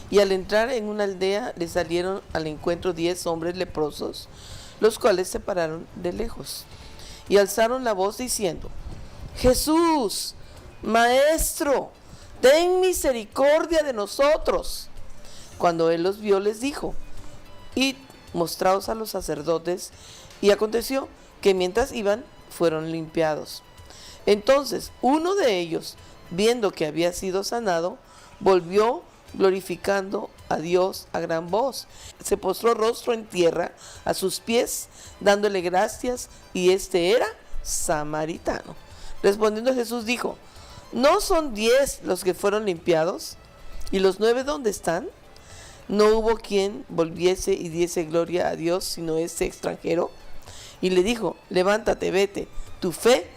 Y al entrar en una aldea, le salieron al encuentro 10 hombres leprosos, los cuales se pararon de lejos y alzaron la voz diciendo: Jesús, Maestro, ten misericordia de nosotros. Cuando él los vio, les dijo: Id, mostraos a los sacerdotes. Y aconteció que mientras iban, fueron limpiados. Entonces uno de ellos, viendo que había sido sanado, volvió glorificando a Dios a gran voz. Se postró rostro en tierra a sus pies, dándole gracias, y este era samaritano. Respondiendo Jesús dijo: ¿no son 10 los que fueron limpiados? ¿Y los 9 dónde están? No hubo quien volviese y diese gloria a Dios, sino este extranjero. Y le dijo: levántate, vete, tu fe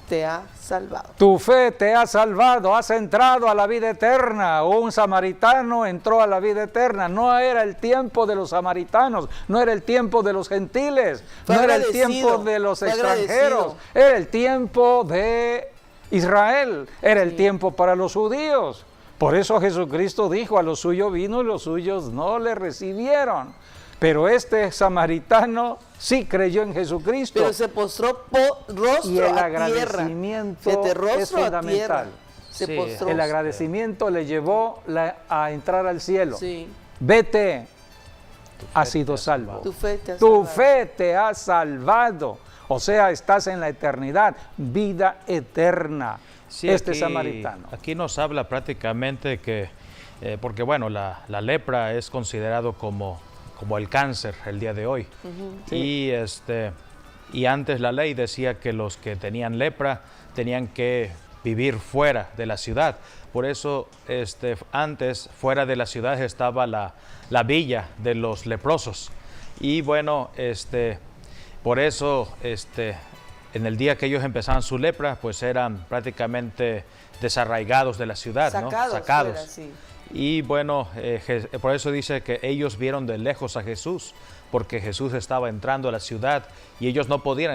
te ha salvado. Tu fe te ha salvado, has entrado a la vida eterna. Un samaritano entró a la vida eterna. No era el tiempo de los samaritanos, no era el tiempo de los gentiles, Fue no era el agradecido, tiempo de los fue extranjeros, agradecido. era el tiempo de Israel, era el Sí. tiempo para los judíos. Por eso Jesucristo dijo: a los suyos vino y los suyos no le recibieron. Pero este samaritano sí creyó en Jesucristo. Pero se postró rostro Y el a tierra. agradecimiento Fíjate, es rostro a fundamental. tierra. Se Sí, postró. El agradecimiento le llevó a entrar al cielo. Sí. Vete, has sido salvo. Tu fe te ha Tu salvado. fe te ha salvado. O sea, estás en la eternidad, vida eterna. Sí, este aquí- samaritano. Aquí nos habla prácticamente que, porque bueno, la lepra es considerado como el cáncer el día de hoy. Sí. Y antes la ley decía que los que tenían lepra tenían que vivir fuera de la ciudad. Por eso antes fuera de la ciudad estaba la villa de los leprosos. Y bueno, por eso en el día que ellos empezaban su lepra, pues eran prácticamente desarraigados de la ciudad, ¿no? Sacados. Fuera, sí. Y bueno, por eso dice que ellos vieron de lejos a Jesús, porque Jesús estaba entrando a la ciudad y ellos no podían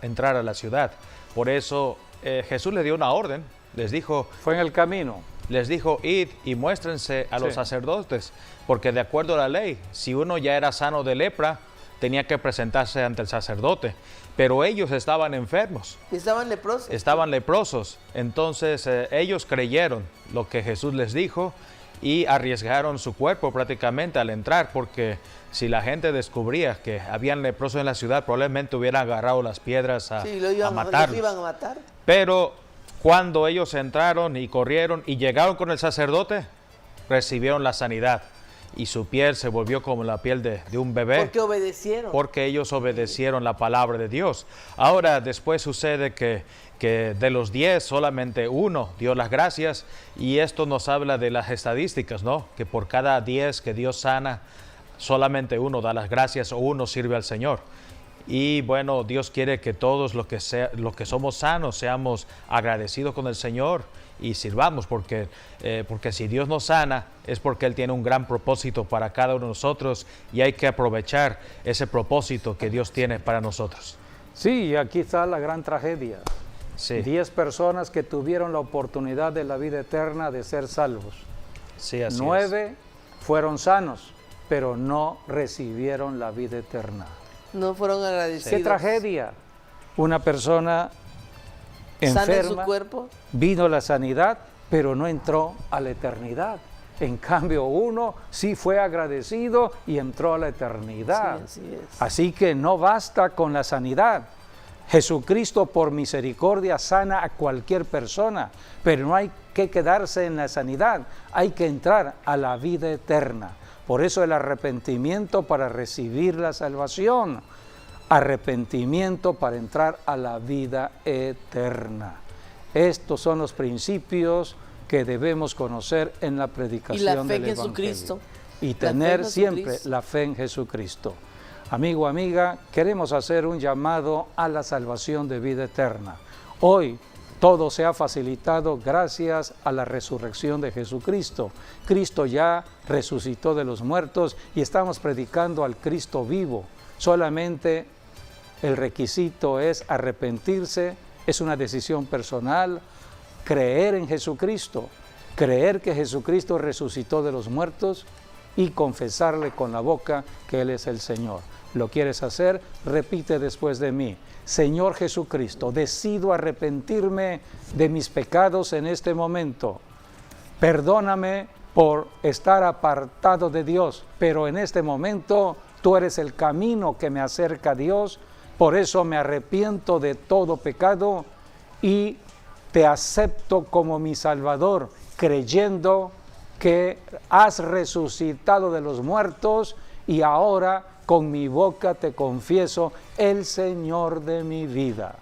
entrar a la ciudad. Por eso Jesús les dio una orden, les dijo, Fue en el camino. id y muéstrense a los Sí. sacerdotes, porque de acuerdo a la ley, si uno ya era sano de lepra, tenía que presentarse ante el sacerdote, pero ellos estaban enfermos. Estaban leprosos. Estaban leprosos, entonces ellos creyeron lo que Jesús les dijo y arriesgaron su cuerpo prácticamente al entrar, porque si la gente descubría que habían leprosos en la ciudad, probablemente hubieran agarrado las piedras a, Sí, los a iban matarlos. a matar. Pero cuando ellos entraron y corrieron y llegaron con el sacerdote, recibieron la sanidad y su piel se volvió como la piel de un bebé. Porque obedecieron. Porque ellos obedecieron la palabra de Dios. Ahora, después sucede que que de los 10 solamente uno dio las gracias, y esto nos habla de las estadísticas, ¿no? Que por cada 10 que Dios sana, solamente uno da las gracias o uno sirve al Señor. Y bueno, Dios quiere que todos los que somos sanos seamos agradecidos con el Señor y sirvamos, porque si Dios nos sana es porque Él tiene un gran propósito para cada uno de nosotros, y hay que aprovechar ese propósito que Dios tiene para nosotros. Sí, aquí está la gran tragedia. Sí. 10 personas que tuvieron la oportunidad de la vida eterna de ser salvos. Sí, así 9 fueron sanos, pero no recibieron la vida eterna. No fueron agradecidos. ¡Qué tragedia! Una persona Sana en enferma, su cuerpo. vino la sanidad, pero no entró a la eternidad. En cambio, uno sí fue agradecido y entró a la eternidad. Sí, así es. Así que no basta con la sanidad. Jesucristo, por misericordia, sana a cualquier persona, pero no hay que quedarse en la sanidad, hay que entrar a la vida eterna. Por eso el arrepentimiento para recibir la salvación, arrepentimiento para entrar a la vida eterna. Estos son los principios que debemos conocer en la predicación del Evangelio. Y la fe en Jesucristo. Y tener siempre la fe en Jesucristo. Amigo, amiga, queremos hacer un llamado a la salvación de vida eterna. Hoy todo se ha facilitado gracias a la resurrección de Jesucristo. Cristo ya resucitó de los muertos y estamos predicando al Cristo vivo. Solamente el requisito es arrepentirse, es una decisión personal, creer en Jesucristo, creer que Jesucristo resucitó de los muertos y confesarle con la boca que Él es el Señor. ¿Lo quieres hacer? Repite después de mí. Señor Jesucristo, decido arrepentirme de mis pecados en este momento. Perdóname por estar apartado de Dios, pero en este momento tú eres el camino que me acerca a Dios. Por eso me arrepiento de todo pecado y te acepto como mi Salvador, creyendo que has resucitado de los muertos y ahora con mi boca te confieso el Señor de mi vida.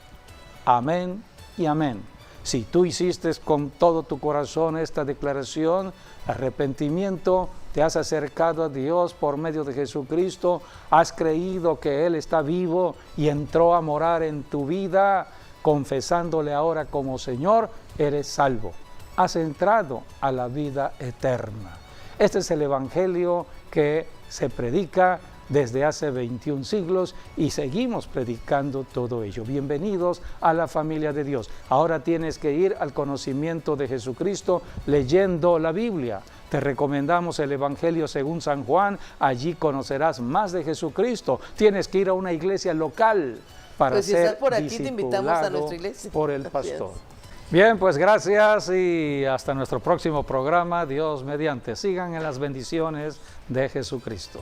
Amén y amén. Si tú hiciste con todo tu corazón esta declaración, arrepentimiento, te has acercado a Dios por medio de Jesucristo, has creído que Él está vivo y entró a morar en tu vida, confesándole ahora como Señor, eres salvo. Has entrado a la vida eterna. Este es el Evangelio que se predica desde hace 21 siglos y seguimos predicando todo ello. Bienvenidos a la familia de Dios. Ahora tienes que ir al conocimiento de Jesucristo leyendo la Biblia. Te recomendamos el Evangelio según San Juan, allí conocerás más de Jesucristo. Tienes que ir a una iglesia local para pues si ser estás por aquí, te invitamos a nuestra iglesia. Por el pastor. Bien, pues gracias y hasta nuestro próximo programa. Dios mediante. Sigan en las bendiciones de Jesucristo.